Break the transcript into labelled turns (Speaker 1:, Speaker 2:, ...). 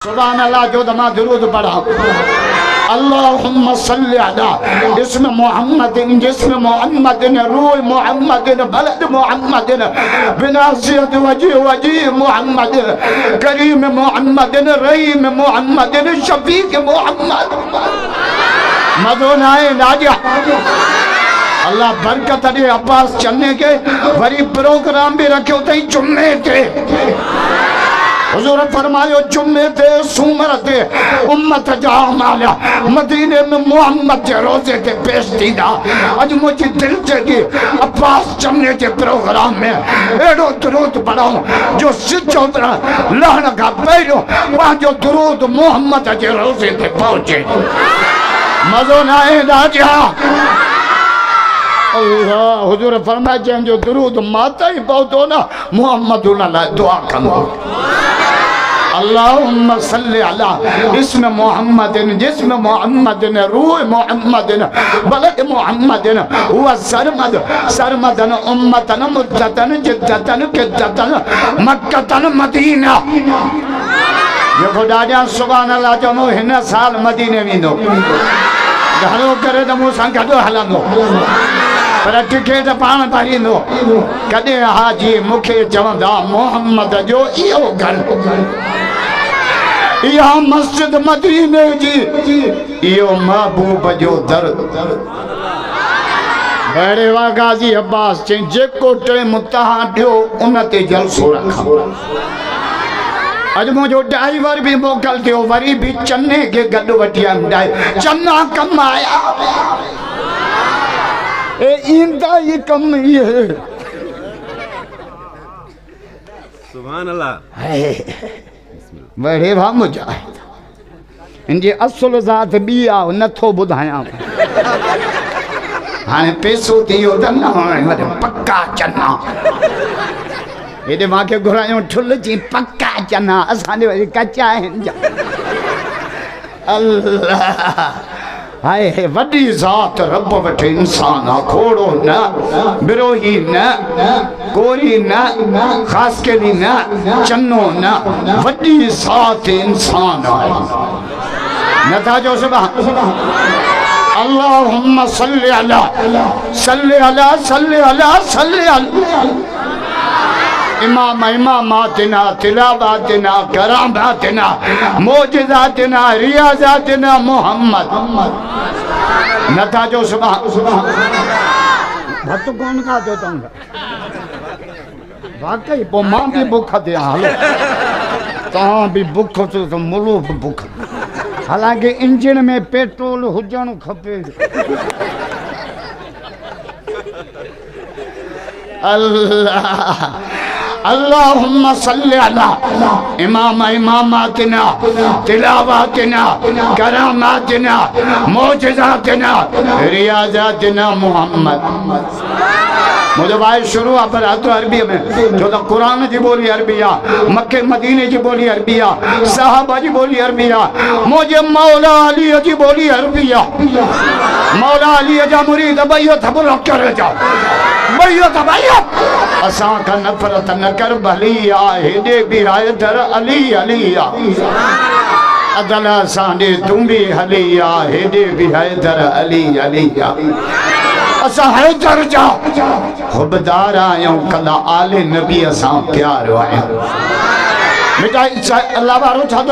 Speaker 1: سبحان اللہ جو دماء درود پڑھا اللہم صلی علی اسم محمد جسم محمد روح محمد بلد محمد بناصیت وجہ محمد کریم محمد رحیم محمد شفیق محمد مدونائے ناجہ اللہ برکت دے عباس چلنے کے بڑی پروگرام بھی رکھے ہوتے ہی جمعے تھے حضور فرمائے جمعے تھے سومر تھے امت جہاں مالا مدینے میں محمد کے روزے کے پیش دیدہ آج مجھے دل چاہیے عباس چمنے کے پروگرام میں ایڈو درود پڑھاؤں جو سچو طرح لہن کا پیرو وہاں جو درود محمد کے روزے کے پہنچے مزون آئے راجہ اللہ حضور فرمائے جہاں جو درود ماتا ہی بہت ہونا محمد اللہ دعا کرو اللہم صلی علی اسم محمد جسم محمد روح محمد بلد محمد ہوا سرمد سرمدن امتن مدتن جدتن کدتن مکتن مدینہ یہ خدا جان سبحان اللہ جو مو ہن سال مدینہ ویندو گھروں کرے دمو سنگھڑو حلندو پر ٹکٹ پان پڑھیندو کدے حاجی مکھے چوندا محمد جو ایو گھر یہاں مسجد مدینے جی ایو محبوب جو درد بڑے غازی عباس چین جے کوٹے متحاں ڈیو انتے جلسو رکھا اج مجھو ڈائیور بھی موکل دیو وری بھی چنے کے گڈ وٹیا ڈائی چنا کم آیا اے ایندہ یہ کم یہ ہے
Speaker 2: سبحان اللہ
Speaker 1: بڑے بھا مجاہد ان جی اصل ذات بھی آو نتھو بدھائیاں ہاں پیسو تیو دنہ ہوئے پکا چنا یہ دے ماں کے گھرائیوں ٹھل چی پکا چنا اسانے وجہ کچا ہیں جا اللہ آئے وڈی ذات رب وٹھے انسانا کھوڑو نا بروہی نا کوری نا خاص کے لی نا چنو نا وڈی ذات انسانا نتا جو سبحان اللہم صلی علی صلی علی صلی علی صلی علی امام اماماتنا تلاواتنا کراماتنا موجزاتنا ریاضاتنا محمد نتا جو سبحان بھتو کون کھا دیتا ہوں واقعی پو ماں بھی بکھا دیا حالو تاں بھی بکھا تو ملو بھی بکھا حالانکہ انجن میں پیٹرول حجانو کھپے اللہ اللہم صلی علی امام اماماتنا تلاواتنا کراماتنا موجزاتنا ریاضاتنا محمد مجھے بھائی شروع پر آتو عربی میں جو دا قرآن جی بولی عربیہ مکہ مدینہ جی بولی عربیہ صحابہ جی بولی عربیہ مجھے مولا علی جی بولی عربیہ مولا علی جا مرید بیت برک کر جا بیت بیت اساں کا نفرت نکر بھلی آہدے بھی آئے در علی علی عدل ساندے تم بھی حلی آہدے بھی آئے در علی علی اساں ہے در جا خبدار آئیں کلا آل نبی اساں پیار آئیں بیٹا اللہ بارو چھا دو